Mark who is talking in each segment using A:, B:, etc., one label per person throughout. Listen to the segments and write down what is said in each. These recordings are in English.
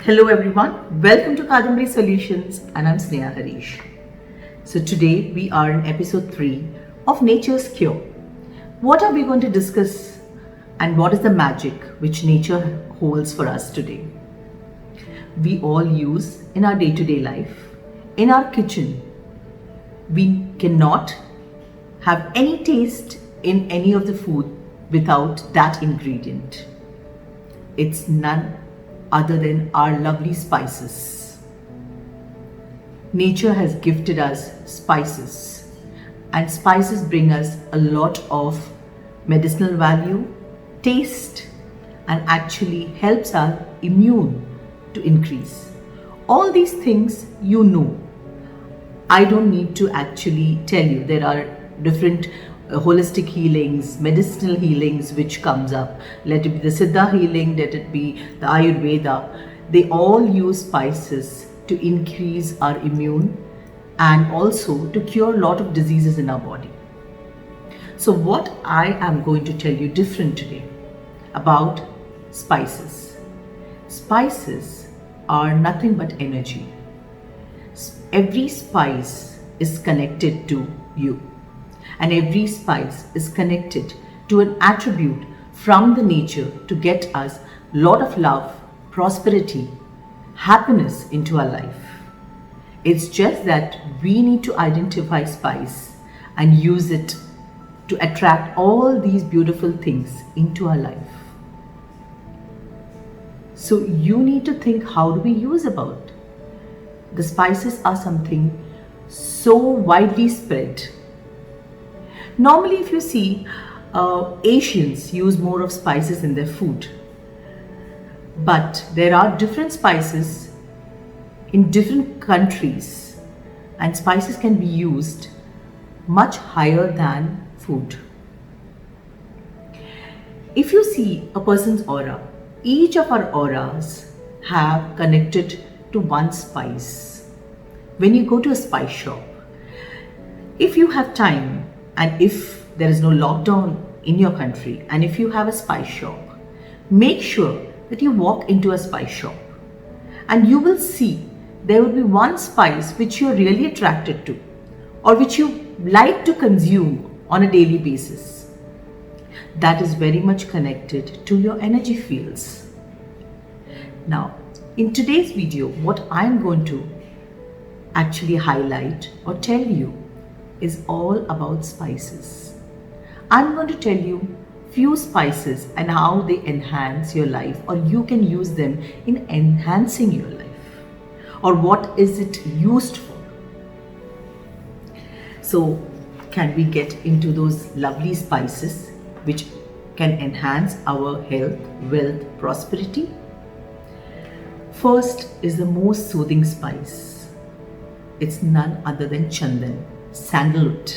A: Hello everyone, welcome to Kadambari Solutions and I'm Sneha Harish. So today we are in episode 3 of Nature's Cure. What are we going to discuss and what is the magic which nature holds for us today? We all use in our day-to-day life, in our kitchen. We cannot have any taste in any of the food without that ingredient. It's none other than our lovely spices. Nature has gifted us spices, and spices bring us a lot of medicinal value, taste, and actually helps our immune to increase. All these things you know. I don't need to actually tell you. There are different holistic healings, medicinal healings which comes up. Let it be the Siddha healing, let it be the Ayurveda. They all use spices to increase our immune and also to cure a lot of diseases in our body. So what I am going to tell you different today about spices. Spices are nothing but energy. Every spice is connected to you. And every spice is connected to an attribute from the nature to get us a lot of love, prosperity, happiness into our life. It's just that we need to identify spice and use it to attract all these beautiful things into our life. So you need to think, how do we use about? The spices are something so widely spread. Normally, if you see, Asians use more of spices in their food. But there are different spices in different countries, and spices can be used much higher than food. If you see a person's aura, each of our auras have connected to one spice. When you go to a spice shop, if you have time, and if there is no lockdown in your country, and if you have a spice shop, make sure that you walk into a spice shop and you will see there will be one spice which you're really attracted to or which you like to consume on a daily basis. That is very much connected to your energy fields. Now, in today's video, what I'm going to actually highlight or tell you is all about spices. I'm going to tell you few spices and how they enhance your life, or you can use them in enhancing your life, or what is it used for. So can we get into those lovely spices which can enhance our health, wealth, prosperity? First is the most soothing spice. It's none other than chandan, sandalwood.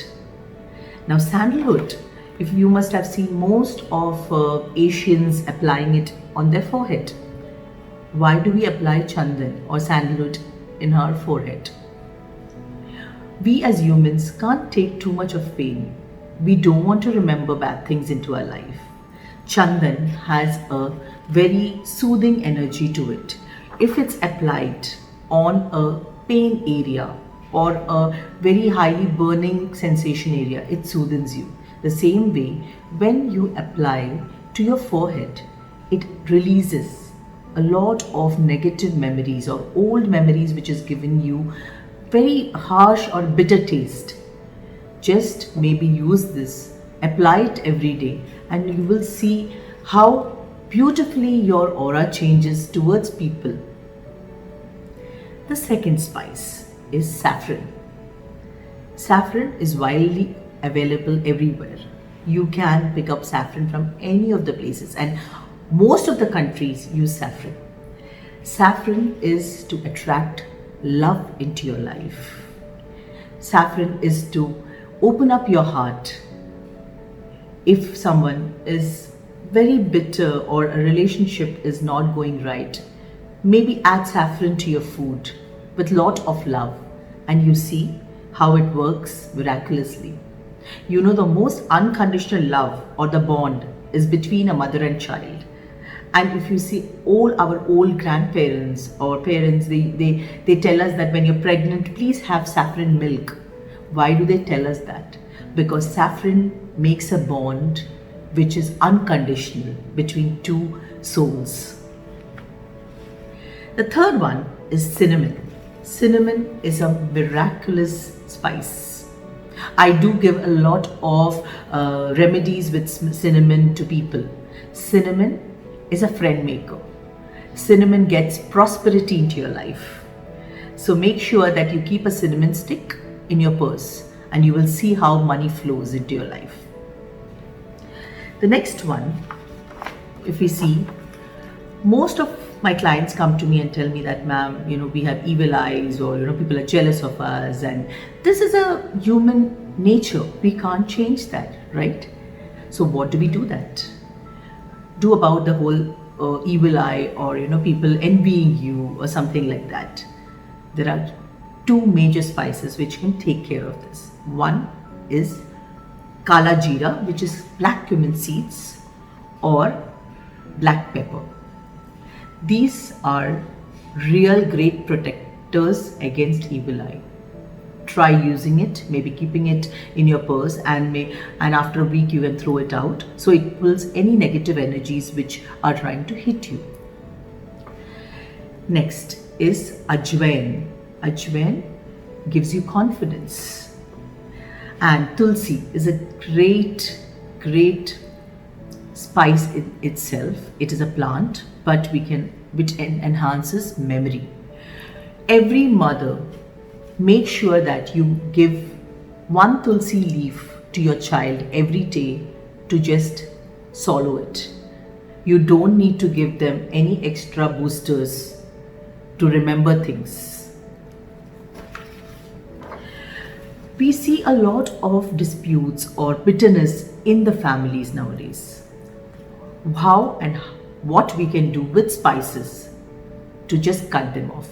A: Now sandalwood, if you must have seen most of Asians applying it on their forehead. Why do we apply chandan or sandalwood in our forehead? We as humans can't take too much of pain. We don't want to remember bad things into our life. Chandan has a very soothing energy to it. If it's applied on a pain area or a very highly burning sensation area, it soothes you. The same way, when you apply to your forehead, it releases a lot of negative memories or old memories which has given you very harsh or bitter taste. Just maybe use this, apply it every day, and you will see how beautifully your aura changes towards people. The second spice is saffron. Saffron is widely available everywhere. You can pick up saffron from any of the places, and most of the countries use saffron. Saffron is to attract love into your life. Saffron is to open up your heart. If someone is very bitter or a relationship is not going right, maybe add saffron to your food with lot of love, and you see how it works miraculously. You know, the most unconditional love or the bond is between a mother and child. And if you see all our old grandparents or parents, they tell us that when you're pregnant, please have saffron milk. Why do they tell us that? Because saffron makes a bond which is unconditional between two souls. The third one is cinnamon. Cinnamon is a miraculous spice. I do give a lot of remedies with cinnamon to people. Cinnamon is a friend maker. Cinnamon gets prosperity into your life. So make sure that you keep a cinnamon stick in your purse and you will see how money flows into your life. The next one, if we see, most of my clients come to me and tell me that, ma'am, we have evil eyes, or people are jealous of us, and this is a human nature. We can't change that, right? So what do we do about the whole evil eye, or people envying you or something like that? There are two major spices which can take care of this. One is kala jeera, which is black cumin seeds, or black pepper. These are real great protectors against evil eye. Try using it, maybe keeping it in your purse, and after a week you can throw it out, so it pulls any negative energies which are trying to hit you. Next is ajwain. Ajwain gives you confidence, and tulsi is a great spice in itself. It is a plant, but which enhances memory. Every mother, make sure that you give one tulsi leaf to your child every day to just swallow it. You don't need to give them any extra boosters to remember things. We see a lot of disputes or bitterness in the families nowadays. How and what we can do with spices to just cut them off.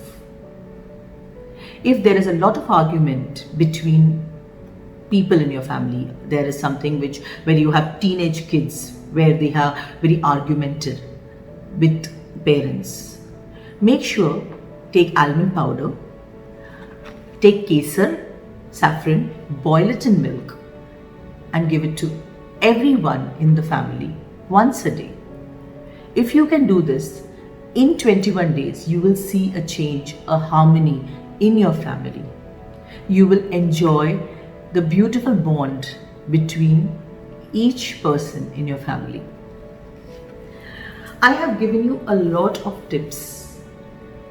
A: If there is a lot of argument between people in your family, there is something where you have teenage kids where they are very argumentative with parents, make sure, take almond powder, take kesar, saffron, boil it in milk and give it to everyone in the family once a day. If you can do this, in 21 days, you will see a change, a harmony in your family. You will enjoy the beautiful bond between each person in your family. I have given you a lot of tips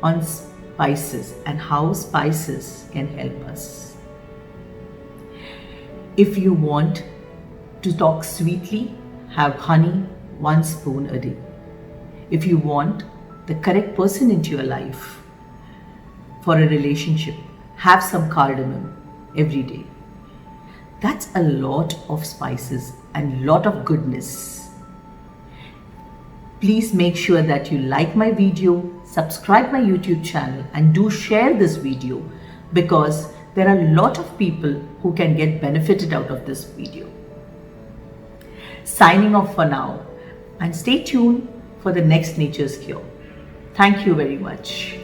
A: on spices and how spices can help us. If you want to talk sweetly, have honey 1 spoon a day. If you want the correct person into your life for a relationship, have some cardamom every day. That's a lot of spices and lot of goodness. Please make sure that you like my video, subscribe my YouTube channel, and do share this video, because there are a lot of people who can get benefited out of this video. Signing off for now, and stay tuned for the next Nature's Cure. Thank you very much.